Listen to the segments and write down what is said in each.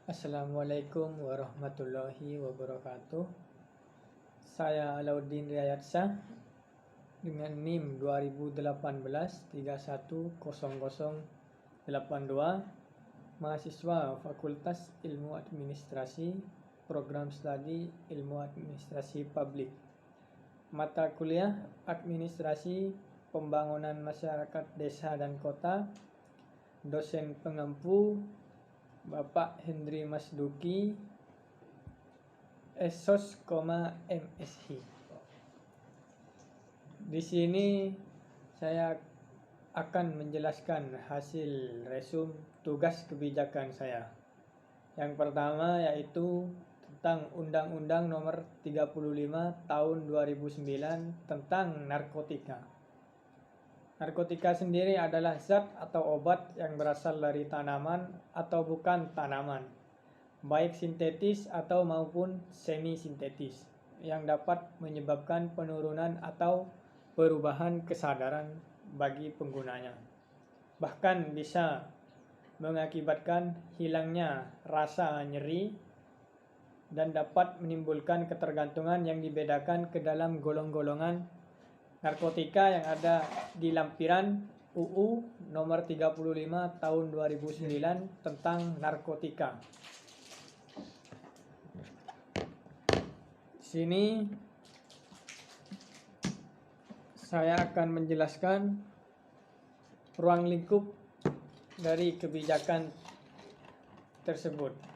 Assalamualaikum warahmatullahi wabarakatuh. Saya Alauddin Riyadsyah dengan NIM 2018-310082, mahasiswa Fakultas Ilmu Administrasi, Program Studi Ilmu Administrasi Publik. Mata kuliah Administrasi Pembangunan Masyarakat Desa dan Kota. Dosen pengampu Bapak Hendri Masduki, Esos, MShi. Di sini saya akan menjelaskan hasil resum tugas kebijakan saya. Yang pertama yaitu tentang Undang-Undang Nomor 35 Tahun 2009 tentang narkotika. Narkotika sendiri adalah zat atau obat yang berasal dari tanaman atau bukan tanaman, baik sintetis atau maupun semi sintetis, yang dapat menyebabkan penurunan atau perubahan kesadaran bagi penggunanya. Bahkan bisa mengakibatkan hilangnya rasa nyeri dan dapat menimbulkan ketergantungan yang dibedakan ke dalam golong-golongan narkotika yang ada di lampiran UU nomor 35 tahun 2009 tentang narkotika. Di sini saya akan menjelaskan ruang lingkup dari kebijakan tersebut.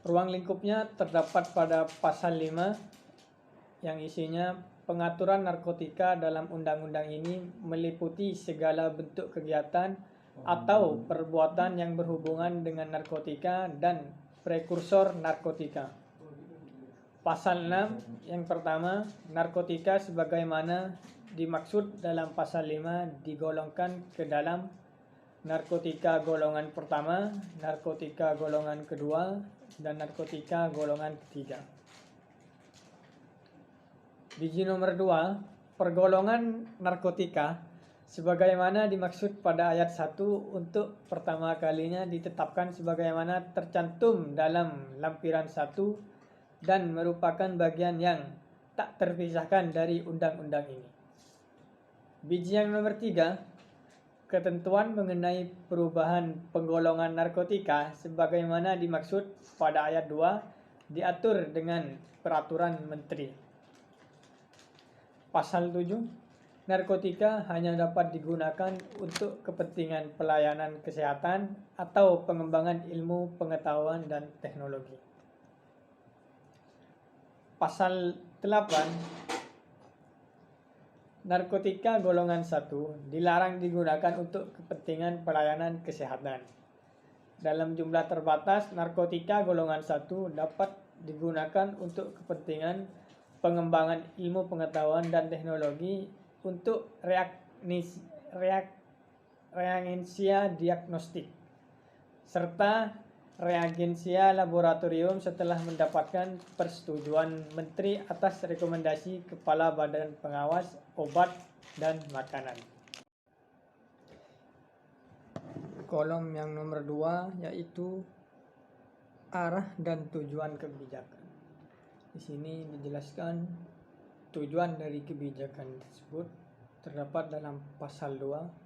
Ruang lingkupnya terdapat pada pasal 5 yang isinya pengaturan narkotika dalam undang-undang ini meliputi segala bentuk kegiatan atau perbuatan yang berhubungan dengan narkotika dan prekursor narkotika. Pasal 6 yang pertama, narkotika sebagaimana dimaksud dalam pasal 5 digolongkan ke dalam narkotika golongan pertama, narkotika golongan kedua, dan narkotika golongan ketiga. Biji nomor 2, pergolongan narkotika sebagaimana dimaksud pada ayat 1 untuk pertama kalinya ditetapkan sebagaimana tercantum dalam lampiran 1 dan merupakan bagian yang tak terpisahkan dari undang-undang ini. Biji yang nomor 3, ketentuan mengenai perubahan penggolongan narkotika sebagaimana dimaksud pada ayat 2 diatur dengan peraturan menteri. Pasal 7, narkotika hanya dapat digunakan untuk kepentingan pelayanan kesehatan atau pengembangan ilmu pengetahuan dan teknologi. Pasal 8, narkotika golongan 1 dilarang digunakan untuk kepentingan pelayanan kesehatan. Dalam jumlah terbatas, narkotika golongan 1 dapat digunakan untuk kepentingan pengembangan ilmu pengetahuan dan teknologi untuk reagensia diagnostik, serta reagensia laboratorium setelah mendapatkan persetujuan Menteri atas rekomendasi Kepala Badan Pengawas Obat dan Makanan. Kolom yang nomor 2 yaitu arah dan tujuan kebijakan. Di sini dijelaskan tujuan dari kebijakan tersebut terdapat dalam pasal 2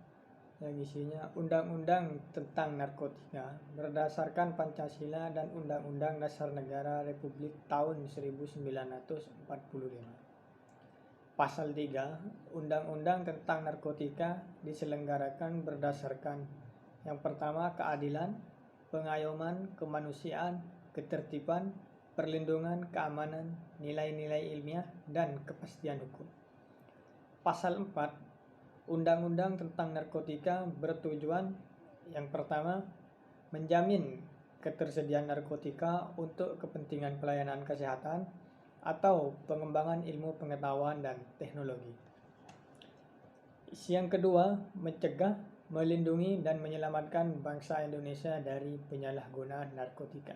yang isinya Undang-Undang tentang Narkotika berdasarkan Pancasila dan Undang-Undang Dasar Negara Republik tahun 1945. Pasal 3, Undang-Undang tentang Narkotika diselenggarakan berdasarkan yang pertama, keadilan, pengayoman, kemanusiaan, ketertiban, perlindungan, keamanan, nilai-nilai ilmiah, dan kepastian hukum. Pasal 4, Undang-Undang tentang Narkotika bertujuan yang pertama, menjamin ketersediaan narkotika untuk kepentingan pelayanan kesehatan atau pengembangan ilmu pengetahuan dan teknologi. Yang kedua, mencegah, melindungi, dan menyelamatkan bangsa Indonesia dari penyalahgunaan narkotika.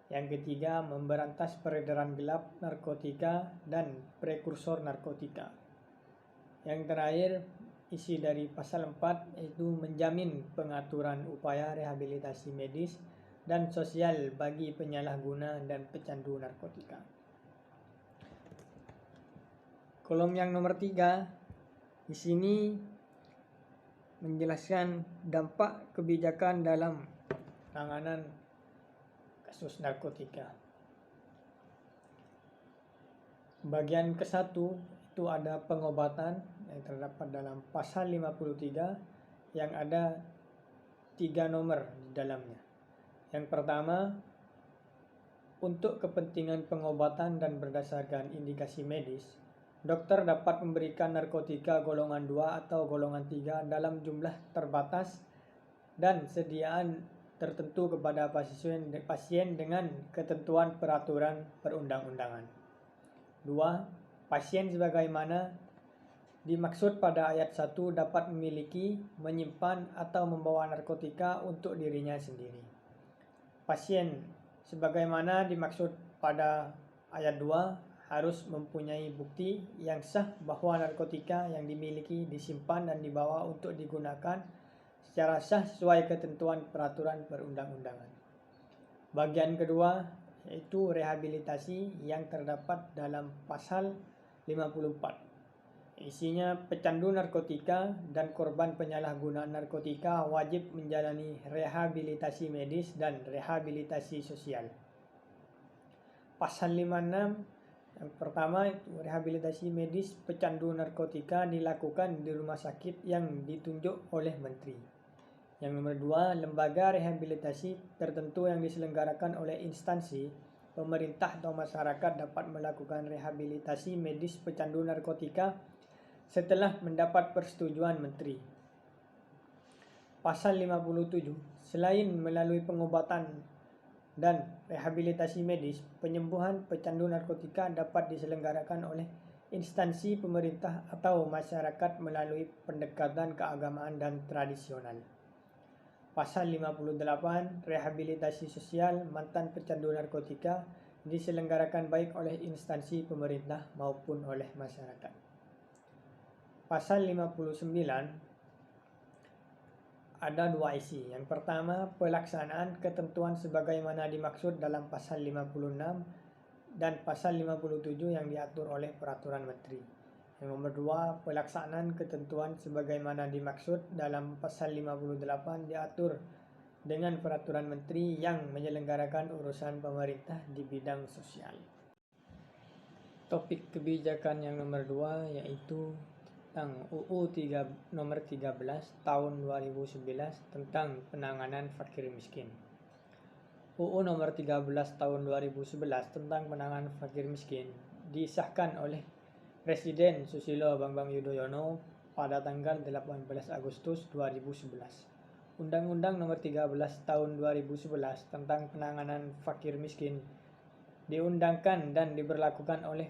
Yang ketiga, memberantas peredaran gelap narkotika dan prekursor narkotika. Yang terakhir, isi dari pasal 4 yaitu menjamin pengaturan upaya rehabilitasi medis dan sosial bagi penyalahguna dan pecandu narkotika. Kolom yang nomor 3 di sini menjelaskan dampak kebijakan dalam penanganan kasus narkotika. Bagian ke-1 itu ada pengobatan yang terdapat dalam pasal 53 yang ada 3 nomor di dalamnya. Yang pertama, untuk kepentingan pengobatan dan berdasarkan indikasi medis, dokter dapat memberikan narkotika golongan 2 atau golongan 3 dalam jumlah terbatas dan sediaan tertentu kepada pasien dengan ketentuan peraturan perundang-undangan. 2. Pasien sebagaimana dimaksud pada ayat 1 dapat memiliki, menyimpan, atau membawa narkotika untuk dirinya sendiri. Pasien sebagaimana dimaksud pada ayat 2 harus mempunyai bukti yang sah bahwa narkotika yang dimiliki disimpan dan dibawa untuk digunakan secara sah sesuai ketentuan peraturan perundang-undangan. Bagian kedua yaitu rehabilitasi yang terdapat dalam pasal 54. Isinya pecandu narkotika dan korban penyalahgunaan narkotika wajib menjalani rehabilitasi medis dan rehabilitasi sosial. Pasal 56 yang pertama itu rehabilitasi medis pecandu narkotika dilakukan di rumah sakit yang ditunjuk oleh menteri. Yang nomor 2, lembaga rehabilitasi tertentu yang diselenggarakan oleh instansi, pemerintah atau masyarakat dapat melakukan rehabilitasi medis pecandu narkotika setelah mendapat persetujuan menteri. Pasal 57, selain melalui pengobatan dan rehabilitasi medis, penyembuhan pecandu narkotika dapat diselenggarakan oleh instansi pemerintah atau masyarakat melalui pendekatan keagamaan dan tradisional. Pasal 58, rehabilitasi sosial mantan pecandu narkotika diselenggarakan baik oleh instansi pemerintah maupun oleh masyarakat. Pasal 59 ada 2 isi. Yang pertama, pelaksanaan ketentuan sebagaimana dimaksud dalam pasal 56 dan pasal 57 yang diatur oleh peraturan menteri. Yang nomor 2, pelaksanaan ketentuan sebagaimana dimaksud dalam pasal 58 diatur dengan peraturan menteri yang menyelenggarakan urusan pemerintah di bidang sosial. Topik kebijakan yang nomor 2 yaitu tentang UU nomor 13 tahun 2011 tentang penanganan fakir miskin. UU nomor 13 tahun 2011 tentang penanganan fakir miskin disahkan oleh Presiden Susilo Bambang Yudhoyono pada tanggal 18 Agustus 2011. Undang-Undang Nomor 13 Tahun 2011 tentang penanganan fakir miskin diundangkan dan diberlakukan oleh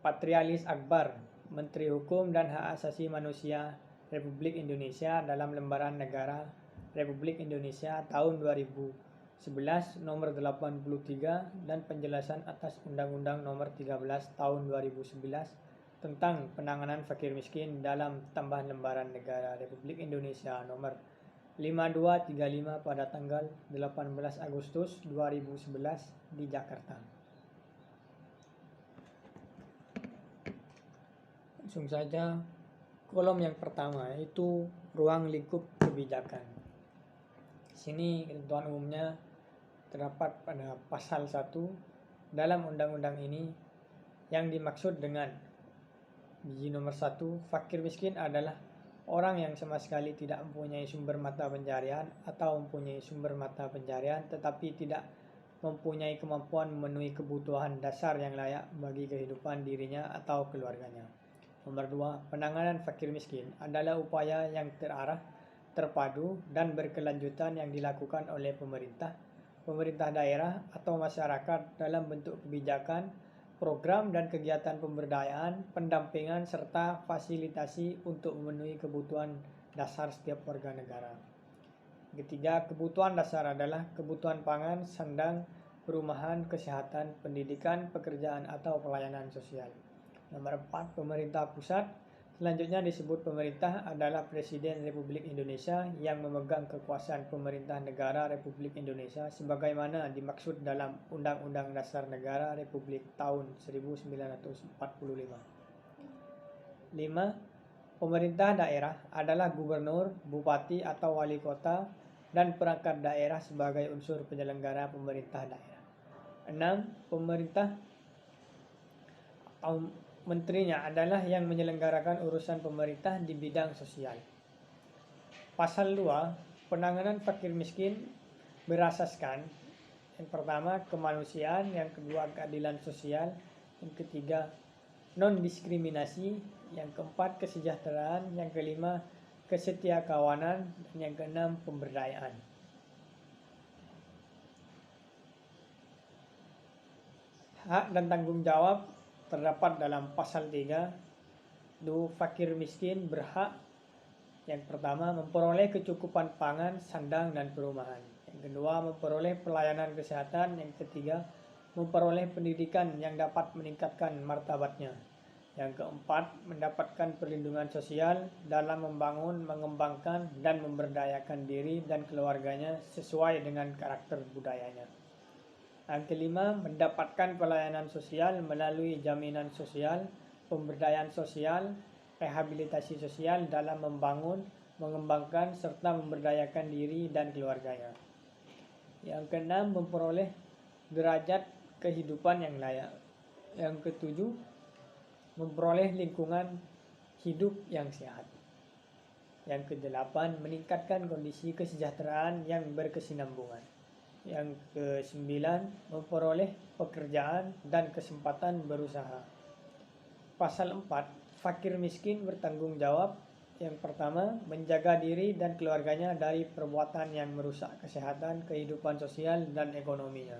Patrialis Akbar, Menteri Hukum dan Hak Asasi Manusia Republik Indonesia dalam Lembaran Negara Republik Indonesia tahun 2011 nomor 83 dan penjelasan atas Undang-Undang Nomor 13 Tahun 2011 tentang penanganan fakir miskin dalam tambahan Lembaran Negara Republik Indonesia nomor 5235 pada tanggal 18 Agustus 2011 di Jakarta. Langsung saja kolom yang pertama yaitu ruang lingkup kebijakan. Di sini ketentuan umumnya terdapat pada pasal 1 dalam undang-undang ini yang dimaksud dengan biji nomor 1, fakir miskin adalah orang yang sama sekali tidak mempunyai sumber mata pencaharian atau mempunyai sumber mata pencaharian tetapi tidak mempunyai kemampuan memenuhi kebutuhan dasar yang layak bagi kehidupan dirinya atau keluarganya. Nomor 2, penanganan fakir miskin adalah upaya yang terarah, terpadu, dan berkelanjutan yang dilakukan oleh pemerintah daerah atau masyarakat dalam bentuk kebijakan, program dan kegiatan pemberdayaan, pendampingan, serta fasilitasi untuk memenuhi kebutuhan dasar setiap warga negara. Ketiga, kebutuhan dasar adalah kebutuhan pangan, sandang, perumahan, kesehatan, pendidikan, pekerjaan, atau pelayanan sosial. Nomor 4, pemerintah pusat Selanjutnya disebut pemerintah adalah Presiden Republik Indonesia yang memegang kekuasaan pemerintah negara Republik Indonesia sebagaimana dimaksud dalam Undang-Undang Dasar Negara Republik tahun 1945. 5. Pemerintah daerah adalah gubernur, bupati atau wali kota dan perangkat daerah sebagai unsur penyelenggara pemerintah daerah. 6. Pemerintah atau menterinya adalah yang menyelenggarakan urusan pemerintah di bidang sosial. Pasal 2, penanganan fakir miskin berasaskan yang pertama kemanusiaan, yang kedua keadilan sosial, yang ketiga non-diskriminasi, yang keempat kesejahteraan, yang kelima kesetiakawanan, dan yang keenam pemberdayaan. Hak dan tanggung jawab terdapat dalam pasal 3. Fakir miskin berhak yang pertama memperoleh kecukupan pangan, sandang, dan perumahan. Yang kedua memperoleh pelayanan kesehatan. Yang ketiga memperoleh pendidikan yang dapat meningkatkan martabatnya. Yang keempat mendapatkan perlindungan sosial dalam membangun, mengembangkan, dan memberdayakan diri dan keluarganya sesuai dengan karakter budayanya. Yang kelima, mendapatkan pelayanan sosial melalui jaminan sosial, pemberdayaan sosial, rehabilitasi sosial dalam membangun, mengembangkan, serta memberdayakan diri dan keluarganya. Yang keenam, memperoleh derajat kehidupan yang layak. Yang ketujuh, memperoleh lingkungan hidup yang sehat. Yang kedelapan, meningkatkan kondisi kesejahteraan yang berkesinambungan. Yang ke-9, memperoleh pekerjaan dan kesempatan berusaha. Pasal 4, fakir miskin bertanggung jawab. Yang pertama, menjaga diri dan keluarganya dari perbuatan yang merusak kesehatan, kehidupan sosial, dan ekonominya.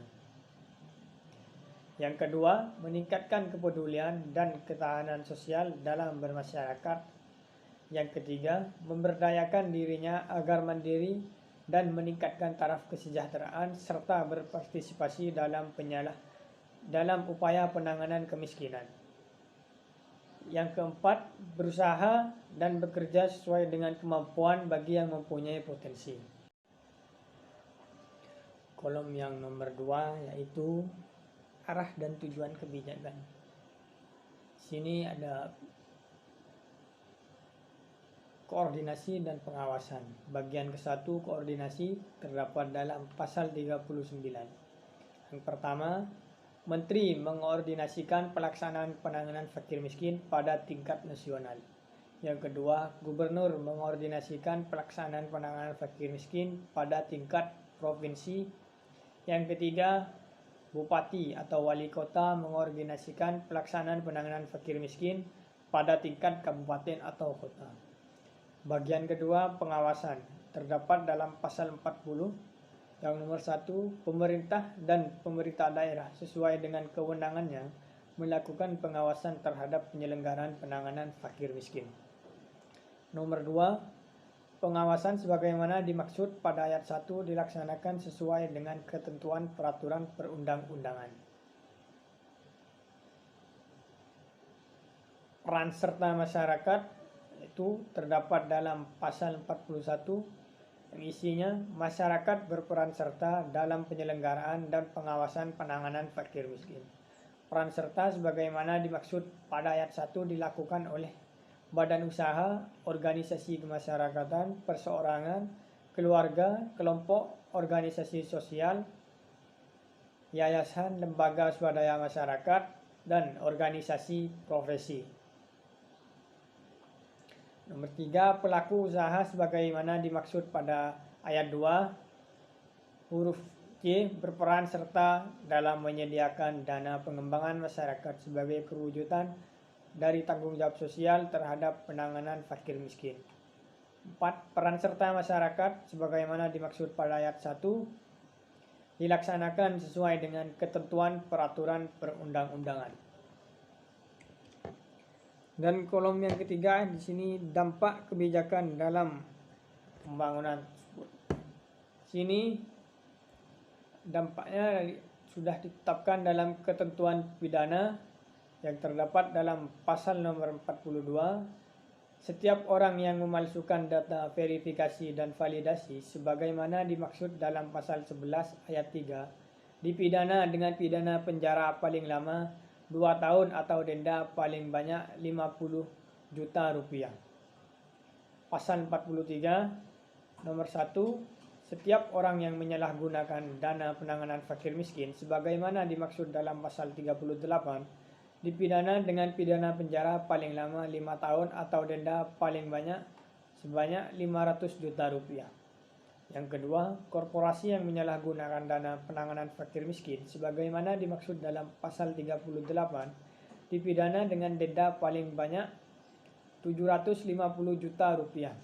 Yang kedua, meningkatkan kepedulian dan ketahanan sosial dalam bermasyarakat. Yang ketiga, memberdayakan dirinya agar mandiri dan meningkatkan taraf kesejahteraan serta berpartisipasi dalam upaya penanganan kemiskinan. Yang keempat, berusaha dan bekerja sesuai dengan kemampuan bagi yang mempunyai potensi. Kolom yang nomor 2 yaitu arah dan tujuan kebijakan. Sini ada koordinasi dan pengawasan. Bagian ke-1 koordinasi terdapat dalam pasal 39. Yang pertama, Menteri mengkoordinasikan pelaksanaan penanganan fakir miskin pada tingkat nasional. Yang kedua, Gubernur mengkoordinasikan pelaksanaan penanganan fakir miskin pada tingkat provinsi. Yang ketiga, Bupati atau Wali Kota mengkoordinasikan pelaksanaan penanganan fakir miskin pada tingkat kabupaten atau kota. Bagian kedua, pengawasan, terdapat dalam pasal 40. Yang nomor 1, pemerintah dan pemerintah daerah sesuai dengan kewenangannya melakukan pengawasan terhadap penyelenggaraan penanganan fakir miskin. Nomor 2, pengawasan sebagaimana dimaksud pada ayat 1 dilaksanakan sesuai dengan ketentuan peraturan perundang-undangan. Peran serta masyarakat itu terdapat dalam pasal 41 yang isinya masyarakat berperan serta dalam penyelenggaraan dan pengawasan penanganan fakir miskin. Peran serta sebagaimana dimaksud pada ayat 1 dilakukan oleh badan usaha, organisasi kemasyarakatan, perseorangan, keluarga, kelompok, organisasi sosial, yayasan, lembaga swadaya masyarakat, dan organisasi profesi. Nomor 3, pelaku usaha sebagaimana dimaksud pada ayat 2 huruf C berperan serta dalam menyediakan dana pengembangan masyarakat sebagai perwujudan dari tanggung jawab sosial terhadap penanganan fakir miskin. 4, peran serta masyarakat sebagaimana dimaksud pada ayat 1 dilaksanakan sesuai dengan ketentuan peraturan perundang-undangan. Dan kolom yang ketiga di sini dampak kebijakan dalam pembangunan tersebut. Sini dampaknya sudah ditetapkan dalam ketentuan pidana yang terdapat dalam pasal nomor 42 setiap orang yang memalsukan data verifikasi dan validasi sebagaimana dimaksud dalam pasal 11 ayat 3 dipidana dengan pidana penjara paling lama 2 tahun atau denda paling banyak 50 juta rupiah. Pasal 43 nomor 1, setiap orang yang menyalahgunakan dana penanganan fakir miskin sebagaimana dimaksud dalam pasal 38 dipidana dengan pidana penjara paling lama 5 tahun atau denda paling banyak sebanyak 500 juta rupiah. Yang kedua, korporasi yang menyalahgunakan dana penanganan fakir miskin sebagaimana dimaksud dalam pasal 38 dipidana dengan denda paling banyak 750 juta rupiah.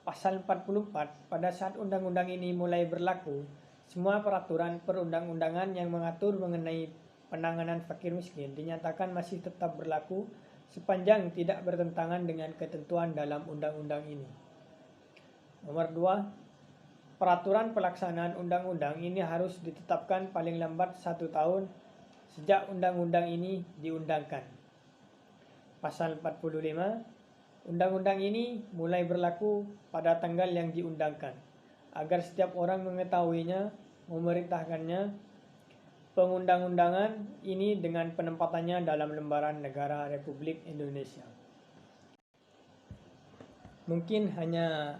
Pasal 44, pada saat undang-undang ini mulai berlaku, semua peraturan perundang-undangan yang mengatur mengenai penanganan fakir miskin dinyatakan masih tetap berlaku sepanjang tidak bertentangan dengan ketentuan dalam undang-undang ini. Nomor 2, peraturan pelaksanaan undang-undang ini harus ditetapkan paling lambat 1 tahun sejak undang-undang ini diundangkan. Pasal 45, undang-undang ini mulai berlaku pada tanggal yang diundangkan, agar setiap orang mengetahuinya, memerintahkannya, pengundang-undangan ini dengan penempatannya dalam lembaran negara Republik Indonesia. Mungkin hanya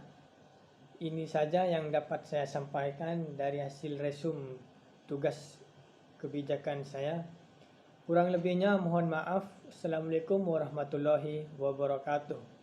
ini saja yang dapat saya sampaikan dari hasil resum tugas kebijakan saya. Kurang lebihnya mohon maaf. Assalamualaikum warahmatullahi wabarakatuh.